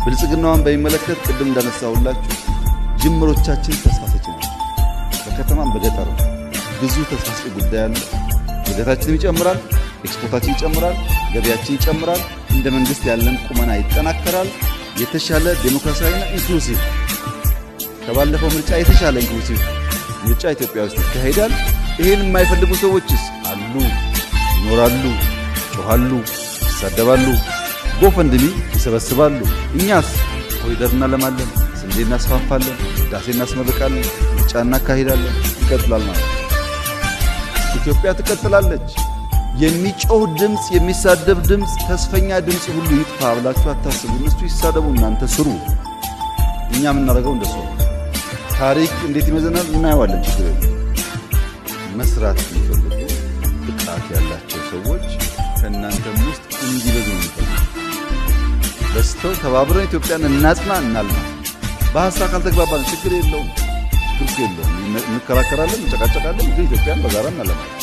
ብልጽግናውን በሚመለከት ቅድም እንዳነሳሁላችሁ ጅምሮቻችን ተስፋ ሰጪ ናቸው። በከተማም በገጠር ብዙ ተስፋ ሰጪ ጉዳይ አለ። እድገታችንም ይጨምራል፣ ኤክስፖርታችን ይጨምራል፣ ገበያችን ይጨምራል፣ እንደ መንግስት ያለን ቁመና ይጠናከራል። የተሻለ ዴሞክራሲያዊና ኢንክሉሲቭ ከባለፈው ምርጫ የተሻለ ኢንክሉሲቭ ምርጫ ኢትዮጵያ ውስጥ ይካሄዳል። ይሄን የማይፈልጉ ሰዎችስ አሉ፣ ይኖራሉ፣ ጮኻሉ፣ ይሳደባሉ፣ ጎፈንድሚ ይሰበስባሉ። እኛስ ኮሪደር እናለማለን፣ ስንዴ እናስፋፋለን፣ ህዳሴ እናስመርቃለን፣ ምርጫ እናካሂዳለን። ይቀጥላል ማለት ነው። ኢትዮጵያ ትቀጥላለች። የሚጮህ ድምፅ፣ የሚሳደብ ድምፅ፣ ተስፈኛ ድምፅ ሁሉ ይጥፋ ብላችሁ አታስቡ። እነሱ ይሳደቡ፣ እናንተ ስሩ። እኛ የምናደርገው እንደሱ ነው። ታሪክ እንዴት ይመዘናል እናየዋለን። ችግር የለም። መስራት የሚፈልጉ ብቃት ያላቸው ሰዎች ከእናንተም ውስጥ እንዲበዙ ነው። በስተው ተባብረን ኢትዮጵያን እናጽና፣ እናልማ። በሀሳብ ካልተግባባን ችግር የለውም፣ ችግር የለውም። እንከራከራለን፣ እንጨቃጨቃለን፣ ግን ኢትዮጵያን በጋራ እናለማለን።